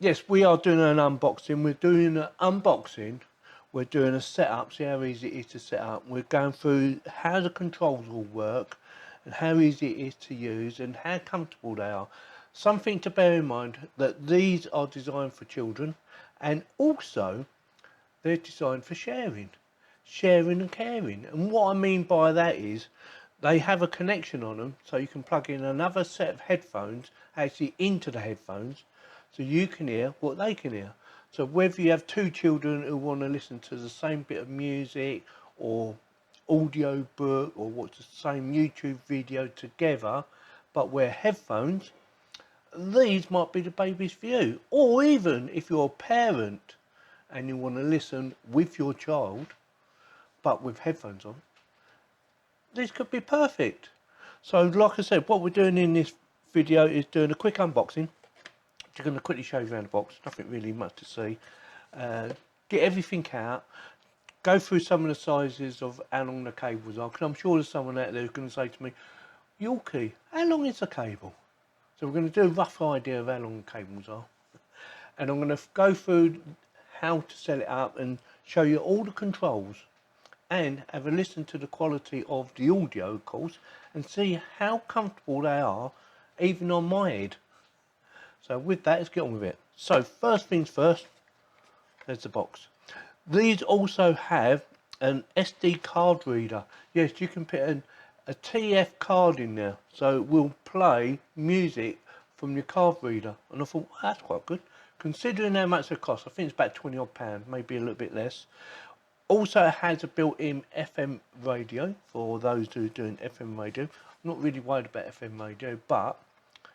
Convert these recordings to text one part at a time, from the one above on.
Yes, we are doing an unboxing. We're doing an unboxing. We're doing a setup, see how easy it is to set up. We're going through how the controls will work and how easy it is to use and how comfortable they are. Something to bear in mind that these are designed for children and also they're designed for sharing and caring. And what I mean by that is they have a connection on them so you can plug in another set of headphones actually into the headphones so you can hear what they can hear. So whether you have two children who want to listen to the same bit of music or audio book or watch the same YouTube video together but wear headphones, these might be the babies for you. Or even if you're a parent and you want to listen with your child but with headphones on, this could be perfect. So like I said, what we're doing in this video is doing a quick unboxing. Just going to quickly show you around the box, nothing really much to see. Get everything out, go through some of the sizes of how long the cables are, because I'm sure there's someone out there who's going to say to me, Yorkie, how long is the cable? So we're going to do a rough idea of how long the cables are. And I'm going to go through how to set it up and show you all the controls and have a listen to the quality of the audio, of course, and see how comfortable they are even on my head. So with that, let's get on with it. So first things first, there's the box. These also have an SD card reader. Yes, you can put a TF card in there, so it will play music from your card reader. And I thought, well, that's quite good. Considering how much it costs, I think it's about £20 odd, maybe a little bit less. Also it has a built-in FM radio for those who are doing FM radio. I'm not really worried about FM radio, but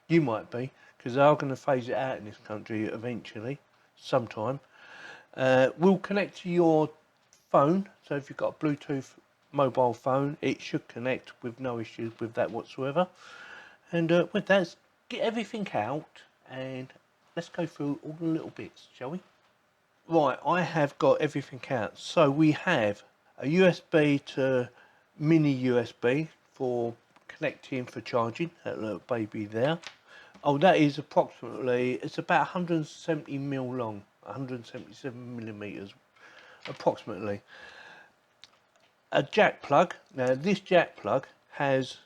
you might be, because they are going to phase it out in this country eventually, sometime. Will connect to your phone, so if you've got a Bluetooth mobile phone, it should connect with no issues with that whatsoever. And with that, get everything out and let's go through all the little bits, shall we? Right, I have got everything out. So we have a USB to mini USB for connecting for charging, that little baby there. Oh, that is approximately, it's about 170 mil long, 177 millimeters approximately. A jack plug. Now this jack plug has,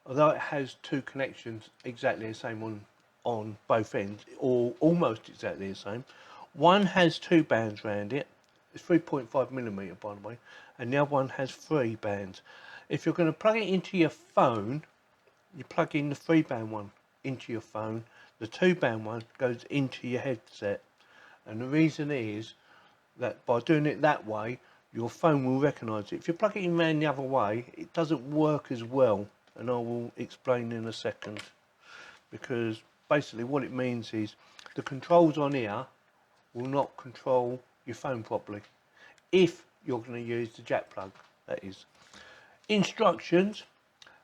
although it has two connections exactly the same on both ends, or almost exactly the same, one has two bands around it. It's 3.5 millimeter, by the way, and the other one has three bands. If you're going to plug it into your phone, you plug in the 3-band one into your phone. The 2-band one goes into your headset, and the reason is that by doing it that way, your phone will recognise it. If you plug it in around the other way, it doesn't work as well, and I will explain in a second. Because basically what it means is the controls on here will not control your phone properly if you're going to use the jack plug, that is. Instructions.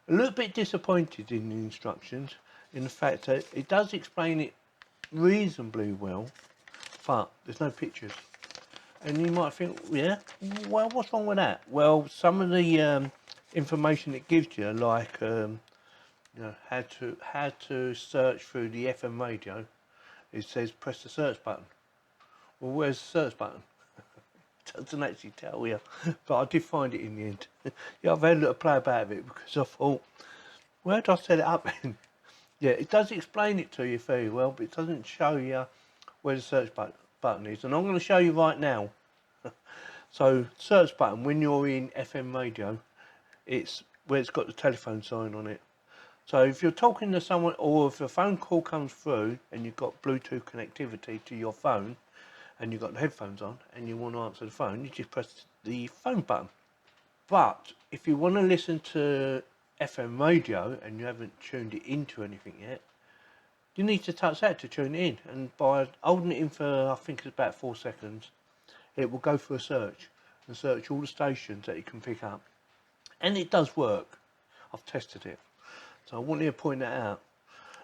A little bit disappointed in the instructions, in the fact that it does explain it reasonably well, but there's no pictures. And you might think, yeah, well, what's wrong with that? Well, some of the information it gives you, like you know, how to search through the FM radio, it says press the search button. Well, where's the search button? It doesn't actually tell you, but I did find it in the end. Yeah, I've had a little play about it because I thought, where did I set it up in? Yeah, it does explain it to you very well, but it doesn't show you where the search button is. And I'm going to show you right now. So, search button, when you're in FM radio, it's where it's got the telephone sign on it. So if you're talking to someone, or if a phone call comes through and you've got Bluetooth connectivity to your phone, and you've got the headphones on and you want to answer the phone, you just press the phone button. But if you want to listen to FM radio and you haven't tuned it into anything yet, you need to touch that to tune it in, and by holding it in for, I think it's about 4 seconds, it will go for a search and search all the stations that you can pick up. And it does work. I've tested it. So I want you to point that out.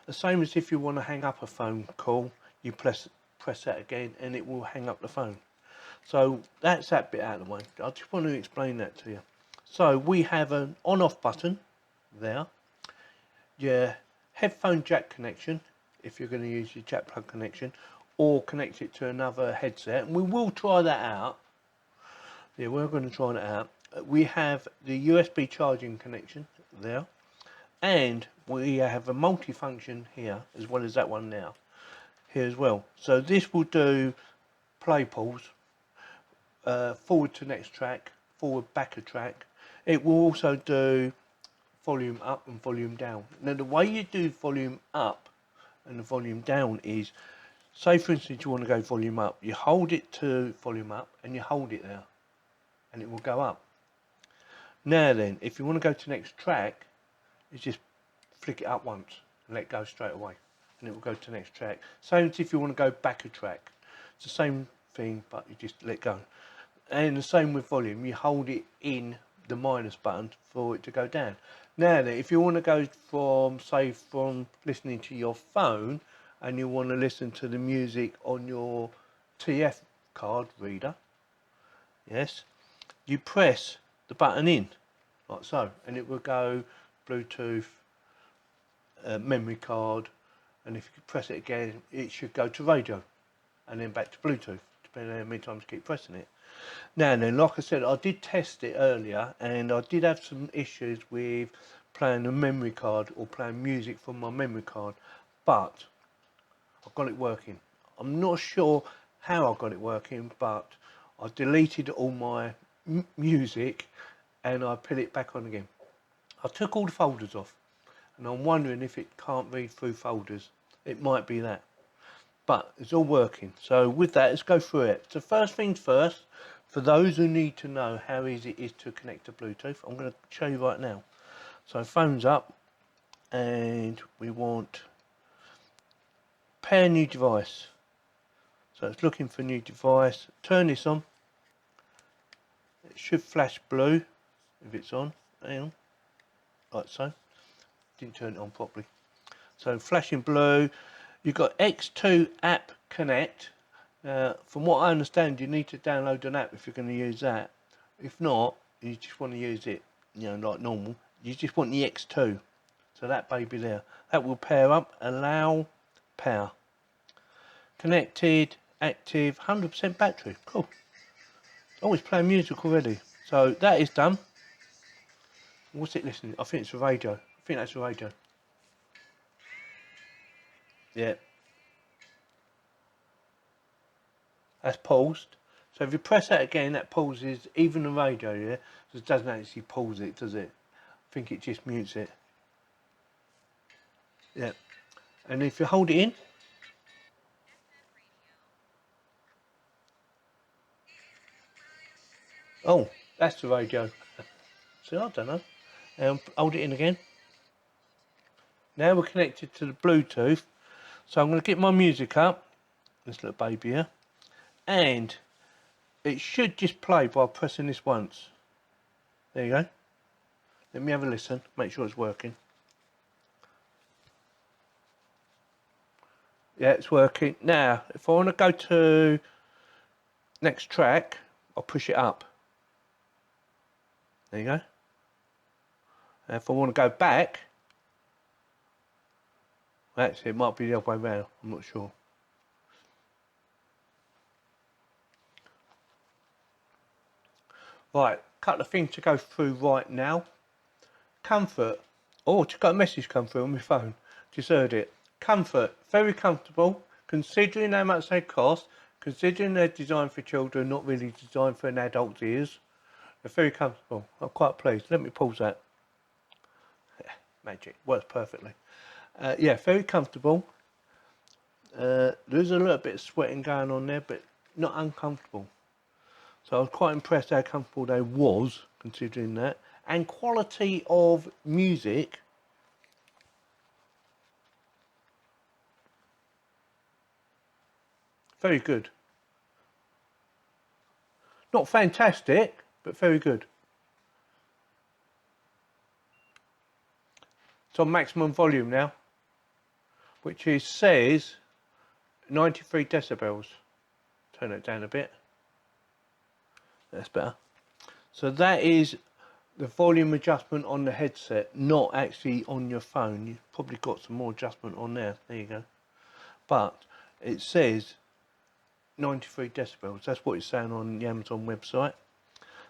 The same as if you want to hang up a phone call, you press that again and it will hang up the phone. So that's that bit out of the way. I just want to explain that to you. So we have an on-off button there. Your headphone jack connection, if you're going to use your jack plug connection, or connect it to another headset. And we will try that out. Yeah, we're going to try that out. We have the USB charging connection there, and we have a multi-function here as well as that one now here as well. So this will do play pause, forward to next track, forward back a track. It will also do volume up and volume down. Now the way you do volume up and the volume down is, say for instance you want to go volume up, you hold it to volume up and you hold it there and it will go up. Now then, if you want to go to next track, you just flick it up once and let go straight away and it will go to the next track. Same as if you want to go back a track. It's the same thing, but you just let go. And the same with volume, you hold it in the minus button for it to go down. Now then, if you want to go from, say, from listening to your phone and you want to listen to the music on your TF card reader, yes, you press the button in, like so, and it will go Bluetooth, memory card, and if you press it again, it should go to radio, and then back to Bluetooth, depending on how many times you keep pressing it. Now then, like I said, I did test it earlier, and I did have some issues with playing a memory card or playing music from my memory card, but I've got it working. I'm not sure how I got it working, but I deleted all my music and I put it back on again. I took all the folders off, and I'm wondering if it can't read through folders. It might be that, but it's all working. So with that, let's go through it. So first things first, for those who need to know how easy it is to connect to Bluetooth, I'm going to show you right now. So phone's up, and we want pair new device. So it's looking for new device. Turn this on. It should flash blue if it's on. Hang on, like so. Didn't turn it on properly. So flashing blue. You've got X2 app connect. From what I understand, you need to download an app if you're going to use that. If not, you just want to use it, you know, like normal. You just want the X2. So that baby there. That will pair up. Allow power. Connected, active, 100% battery. Cool. Oh, it's playing music already. So that is done. What's it listening? I think it's a radio. I think that's a radio. Yeah. That's paused. So if you press that again, that pauses even the radio, yeah? So it doesn't actually pause it, does it? I think it just mutes it. Yeah. And if you hold it in, oh, that's the radio. So I don't know. Hold it in again. Now we're connected to the Bluetooth. So I'm going to get my music up. This little baby here. And it should just play by pressing this once. There you go. Let me have a listen, make sure it's working. Yeah, it's working. Now, if I want to go to next track, I'll push it up. There you go. And if I want to go back, actually it might be the other way around, I'm not sure. Right, couple of things to go through right now. Comfort. Oh, just got a message come through on my phone. Just heard it. Comfort. Very comfortable, considering how much they cost, considering they're designed for children, not really designed for an adult's ears. They're very comfortable. I'm quite pleased. Let me pause that. Yeah, magic. Works perfectly. Yeah, very comfortable. There's a little bit of sweating going on there, but not uncomfortable. So I was quite impressed how comfortable they was, considering that. And quality of music. Very good. Not fantastic, but very good. It's on maximum volume now, which is, says 93 decibels. Turn it down a bit. That's better. So that is the volume adjustment on the headset, not actually on your phone. You've probably got some more adjustment on there. There you go. But it says 93 decibels. That's what it's saying on the Amazon website.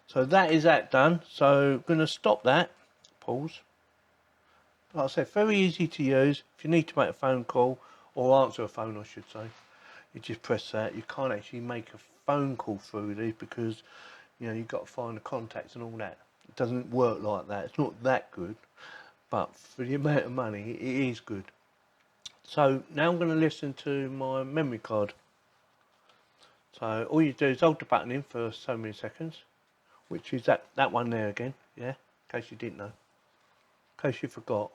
So that is that done. So I'm going to stop that. Pause. Like I said, very easy to use. If you need to make a phone call, or answer a phone I should say, you just press that. You can't actually make a phone call through these because, you know, you've got to find the contacts and all that. It doesn't work like that. It's not that good, but for the amount of money, it is good. So now I'm going to listen to my memory card. So all you do is hold the button in for so many seconds, which is that one there again, yeah, in case you didn't know, in case you forgot.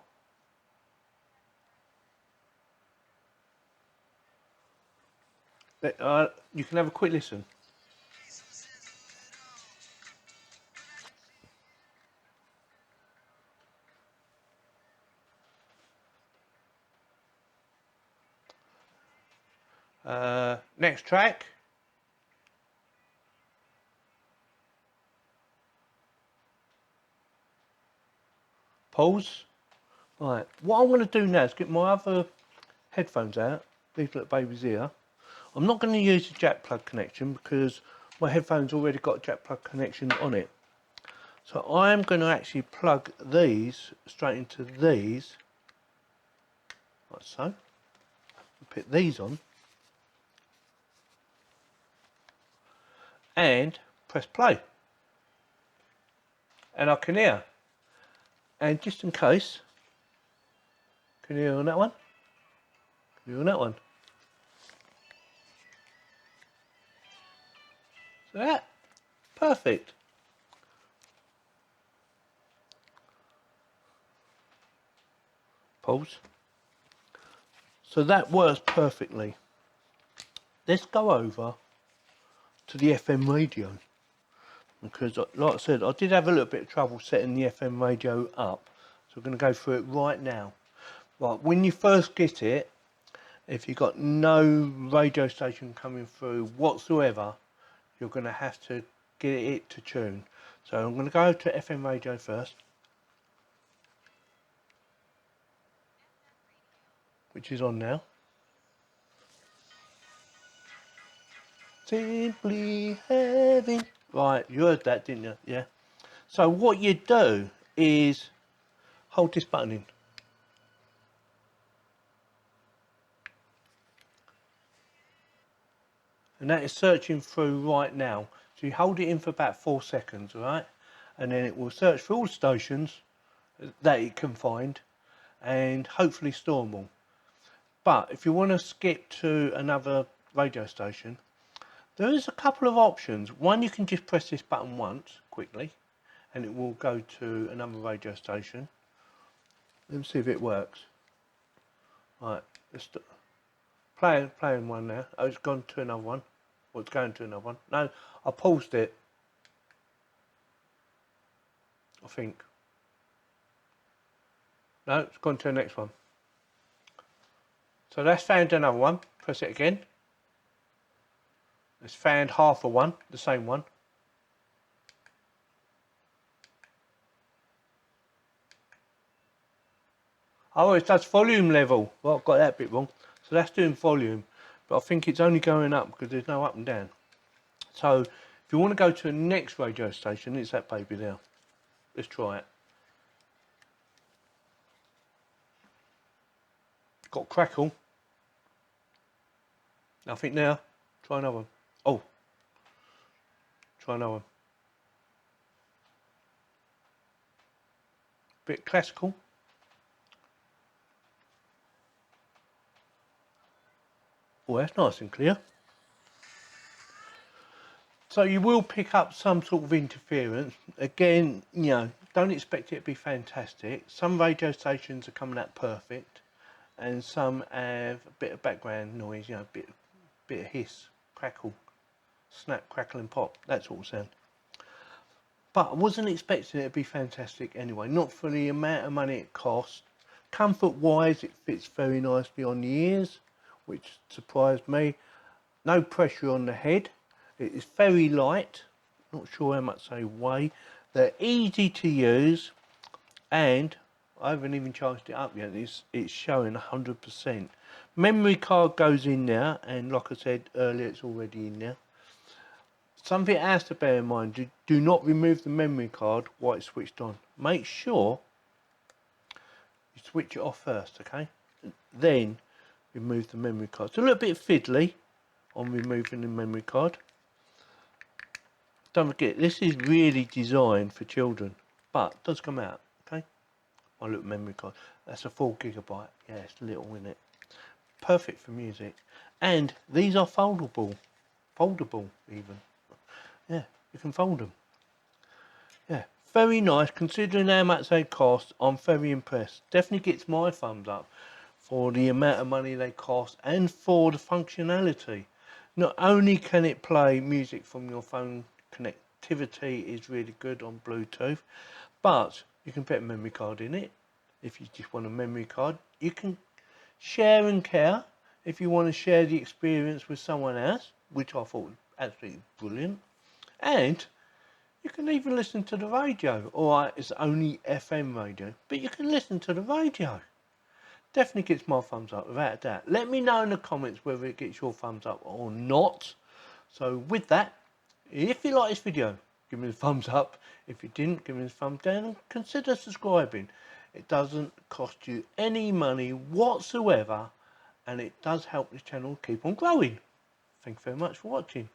You can have a quick listen. Next track. Pause. Right, what I'm going to do now is get my other headphones out, these little babies here. I'm not going to use the jack plug connection because my headphones already got a jack plug connection on it. So I'm going to actually plug these straight into these, like so. Put these on and press play. And I can hear. And just in case, can you hear on that one? Can you hear on that one? So that, perfect. Pause. So that works perfectly. Let's go over to the FM radio. Because like I said, I did have a little bit of trouble setting the FM radio up. So we're going to go through it right now. Right, when you first get it, if you've got no radio station coming through whatsoever, you're going to have to get it to tune. So I'm going to go to FM radio first, which is on now. Simply having. Right, you heard that, didn't you? Yeah. So what you do is hold this button in. And that is searching through right now. So you hold it in for about 4 seconds, right? And then it will search for all stations that it can find and hopefully store them all. But if you want to skip to another radio station, there is a couple of options. One, you can just press this button once quickly and it will go to another radio station. Let me see if it works. Right, let's playing one now. Oh, it's gone to another one. Well, it's going to another one. No, I paused it, I think. No, it's gone to the next one. So that's found another one. Press it again. It's found half a one, the same one. Oh, it does volume level. Well, I've got that bit wrong. So that's doing volume, but I think it's only going up because there's no up and down. So if you want to go to the next radio station, it's that baby there. Let's try it. Got crackle. Nothing now. Try another one. Oh. Try another one. Bit classical. Oh, that's nice and clear. So you will pick up some sort of interference. Again, you know, don't expect it to be fantastic. Some radio stations are coming out perfect, and some have a bit of background noise, you know, bit of hiss, crackle, snap, crackle and pop, that sort of sound. But I wasn't expecting it to be fantastic anyway, not for the amount of money it costs. Comfort wise, it fits very nicely on the ears, which surprised me. No pressure on the head. It is very light, not sure how much they weigh. They're easy to use, and I haven't even charged it up yet. It's showing 100%. Memory card goes in there, and like I said earlier, it's already in there. Something else to bear in mind, do not remove the memory card while it's switched on. Make sure you switch it off first, okay? Then remove the memory card. It's a little bit fiddly on removing the memory card. Don't forget, this is really designed for children, but it does come out, okay? My little memory card. That's a 4GB. Yeah, it's little, isn't it? Perfect for music. And these are foldable. Foldable, even. Yeah, you can fold them. Yeah, very nice. Considering how much they cost, I'm very impressed. Definitely gets my thumbs up for the amount of money they cost and for the functionality. Not only can it play music from your phone, connectivity is really good on Bluetooth, but you can put a memory card in it if you just want a memory card. You can share and care if you want to share the experience with someone else, which I thought was absolutely brilliant. And you can even listen to the radio. Alright, it's only FM radio, but you can listen to the radio. Definitely gets my thumbs up, without a doubt. Let me know in the comments whether it gets your thumbs up or not. So with that, if you like this video, give me a thumbs up. If you didn't, give me a thumbs down and consider subscribing. It doesn't cost you any money whatsoever, and it does help the channel keep on growing. Thank you very much for watching.